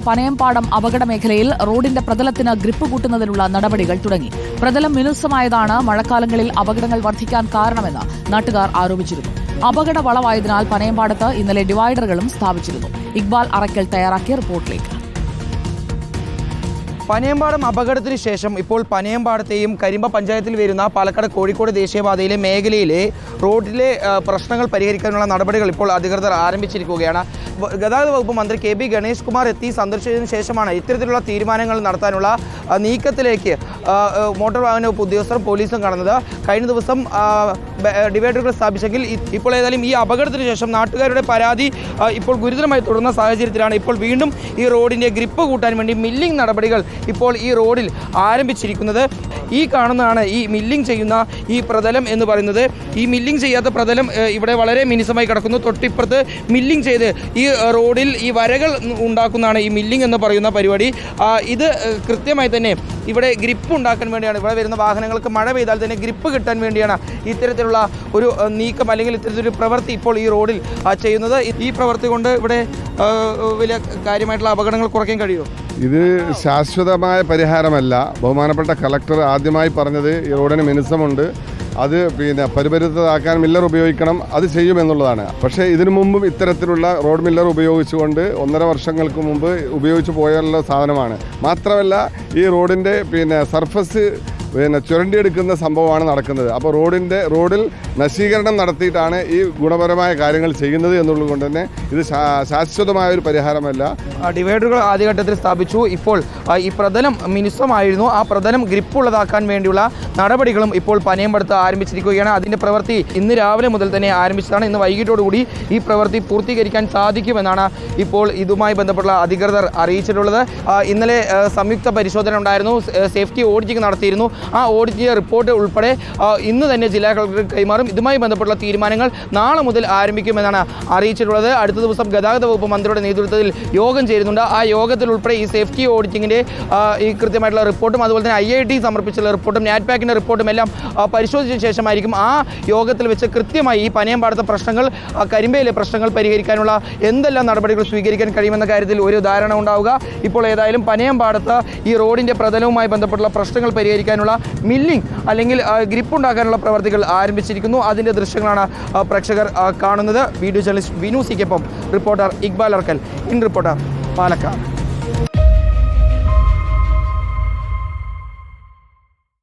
പനയംപാടം അപകട മേഖലയിൽ റോഡിന്റെ പ്രതലത്തിന് ഗ്രിപ്പ് കൂട്ടുന്നതിനുള്ള നടപടികൾ തുടങ്ങി. പ്രതലം മിനുസമായതാണ് മഴക്കാലങ്ങളിൽ അപകടങ്ങൾ വർദ്ധിക്കാൻ കാരണമെന്ന് നാട്ടുകാർ ആരോപിച്ചിരുന്നു. അപകട വളവായതിനാൽ പനയംപാടത്ത് ഇന്നലെ ഡിവൈഡറുകളും സ്ഥാപിച്ചിരുന്നു. ഇക്ബാൽ അറക്കൽ തയ്യാറാക്കിയ റിപ്പോർട്ടിലേക്ക്. പനയംപാടം അപകടത്തിന് ശേഷം ഇപ്പോൾ പനയംപാടത്തെയും കരിമ്പ പഞ്ചായത്തിൽ വരുന്ന പാലക്കാട് കോഴിക്കോട് ദേശീയപാതയിലെ മേഖലയിലെ റോഡിലെ പ്രശ്നങ്ങൾ പരിഹരിക്കാനുള്ള നടപടികൾ ഇപ്പോൾ അധികൃതർ ആരംഭിച്ചിരിക്കുകയാണ്. ഗതാഗത വകുപ്പ് മന്ത്രി കെ.ബി. ഗണേഷ് കുമാർ എത്തി സന്ദർശിച്ചതിന് ശേഷമാണ് ഇത്തരത്തിലുള്ള തീരുമാനങ്ങൾ നടത്താനുള്ള നീക്കത്തിലേക്ക് മോട്ടോർ വാഹന വകുപ്പ് ഉദ്യോഗസ്ഥരും പോലീസും കടന്നത്. കഴിഞ്ഞ ദിവസം ഡിവൈഡറുകൾ സ്ഥാപിച്ചെങ്കിൽ ഇപ്പോൾ ഏതായാലും ഈ അപകടത്തിന് ശേഷം നാട്ടുകാരുടെ പരാതി ഇപ്പോൾ ഗുരുതരമായി തുടർന്ന സാഹചര്യത്തിലാണ് ഇപ്പോൾ വീണ്ടും ഈ റോഡിൻ്റെ ഗ്രിപ്പ് കൂട്ടാൻ വേണ്ടി മില്ലിംഗ് നടപടികൾ ഇപ്പോൾ ഈ റോഡിൽ ആരംഭിച്ചിരിക്കുന്നത്. ഈ കാണുന്നതാണ് ഈ മില്ലിംഗ് ചെയ്യുന്ന ഈ പ്രതലം എന്ന് പറയുന്നത്. ഈ മില്ലിംഗ് ചെയ്യാത്ത പ്രതലം ഇവിടെ വളരെ മിനുസമായി കിടക്കുന്നു. തൊട്ടിപ്പുറത്ത് മില്ലിംഗ് ചെയ്ത് ഈ റോഡിൽ ഈ വരകൾ ഉണ്ടാക്കുന്നതാണ് ഈ മില്ലിംഗ് എന്ന് പറയുന്ന പരിപാടി. ഇത് കൃത്യമായി തന്നെ ഇവിടെ ഗ്രിപ്പ് ഉണ്ടാക്കാൻ വേണ്ടിയാണ്. ഇവിടെ വരുന്ന വാഹനങ്ങൾക്ക് മഴ പെയ്താൽ തന്നെ ഗ്രിപ്പ് കിട്ടാൻ വേണ്ടിയാണ് ഇത്തരത്തിലുള്ള ഒരു നീക്കം അല്ലെങ്കിൽ ഇത്തരത്തിലൊരു പ്രവൃത്തി ഇപ്പോൾ ഈ റോഡിൽ ചെയ്യുന്നത്. ഈ പ്രവൃത്തി കൊണ്ട് ഇവിടെ വലിയ കാര്യമായിട്ടുള്ള അപകടങ്ങൾ കുറയ്ക്കാൻ കഴിയുമോ? ഇത് ശാശ്വതമായ പരിഹാരമല്ല. ബഹുമാനപ്പെട്ട കളക്ടർ ആദ്യമായി പറഞ്ഞത് ഈ റോഡിന് മിനുസമുണ്ട്, അത് പരിപരുത്തതാക്കാൻ മില്ലർ ഉപയോഗിക്കണം, അത് ചെയ്യുമെന്നുള്ളതാണ്. പക്ഷേ ഇതിനു മുമ്പും ഇത്തരത്തിലുള്ള റോഡ് മില്ലർ ഉപയോഗിച്ചുകൊണ്ട് 1.5 വർഷങ്ങൾക്ക് മുമ്പ് ഉപയോഗിച്ച് പോയുള്ള സാധനമാണ്. മാത്രമല്ല ഈ റോഡിൻ്റെ സർഫസ് ചുരണ്ടിയെടുക്കുന്ന സംഭവമാണ് നടക്കുന്നത്. അപ്പോൾ റോഡിൽ നശീകരണം നടത്തിയിട്ടാണ് ഈ ഗുണപരമായ കാര്യങ്ങൾ ചെയ്യുന്നത് എന്നുള്ളത് കൊണ്ട് തന്നെ ഇത് ശാശ്വതമായ ഒരു പരിഹാരമല്ല. ഡിവൈഡറുകൾ ആദ്യഘട്ടത്തിൽ സ്ഥാപിച്ചു. ഇപ്പോൾ ഈ പ്രതലം മിനുസമായിരുന്നു. ആ പ്രതലം ഗ്രിപ്പുള്ളതാക്കാൻ വേണ്ടിയുള്ള നടപടികളും ഇപ്പോൾ പനയംപാടത്ത് ആരംഭിച്ചിരിക്കുകയാണ്. അതിൻ്റെ പ്രവൃത്തി ഇന്ന് രാവിലെ മുതൽ തന്നെ ആരംഭിച്ചതാണ്. ഇന്ന് വൈകിട്ടോടുകൂടി ഈ പ്രവൃത്തി പൂർത്തീകരിക്കാൻ സാധിക്കുമെന്നാണ് ഇപ്പോൾ ഇതുമായി ബന്ധപ്പെട്ട അധികൃതർ അറിയിച്ചിട്ടുള്ളത്. ഇന്നലെ സംയുക്ത പരിശോധന ഉണ്ടായിരുന്നു. സേഫ്റ്റി ഓഡിറ്റിംഗ് നടത്തിയിരുന്നു. ആ ഓഡിറ്റ് റിപ്പോർട്ട് ഉൾപ്പെടെ ഇന്ന് തന്നെ ജില്ലാ കളക്ടർക്ക് കൈമാറും. ഇതുമായി ബന്ധപ്പെട്ടുള്ള തീരുമാനങ്ങൾ നാളെ മുതൽ ആരംഭിക്കുമെന്നാണ് അറിയിച്ചിട്ടുള്ളത്. അടുത്ത ദിവസം ഗതാഗത വകുപ്പ് മന്ത്രിയുടെ നേതൃത്വത്തിൽ യോഗം ചേരുന്നുണ്ട്. ആ യോഗത്തിൽ ഉൾപ്പെടെ ഈ സേഫ്റ്റി ഓഡിറ്റിങ്ങിൻ്റെ ഈ കൃത്യമായിട്ടുള്ള റിപ്പോർട്ടും അതുപോലെ തന്നെ IIT സമർപ്പിച്ചുള്ള റിപ്പോർട്ടും നാറ്റ്പാക്കിൻ്റെ റിപ്പോർട്ടും എല്ലാം പരിശോധിച്ച ശേഷമായിരിക്കും ആ യോഗത്തിൽ വെച്ച് കൃത്യമായി ഈ പനയംപാടത്തെ പ്രശ്നങ്ങൾ, കരിമ്പയിലെ പ്രശ്നങ്ങൾ പരിഹരിക്കാനുള്ള എന്തെല്ലാം നടപടികൾ സ്വീകരിക്കാൻ കഴിയുമെന്ന കാര്യത്തിൽ ഒരു ധാരണ ഉണ്ടാവുക. ഇപ്പോൾ ഏതായാലും പനയംപാടത്ത് ഈ റോഡിൻ്റെ പ്രതലവുമായി ബന്ധപ്പെട്ടുള്ള പ്രശ്നങ്ങൾ പരിഹരിക്കാനുള്ള മില്ലിംഗ് അല്ലെങ്കിൽ ഗ്രിപ്പ് ഉണ്ടാക്കാനുള്ള പ്രവർത്തികൾ ആരംഭിച്ചിരിക്കുന്നു. അതിൻ്റെ ദൃശ്യങ്ങളാണ് പ്രേക്ഷകർ കാണുന്നത്. വീഡിയോ ജേർണലിസ്റ്റ് വിനു സിക്കൊപ്പം reporter Iqbal Arkkal, in reporter, Palakkad.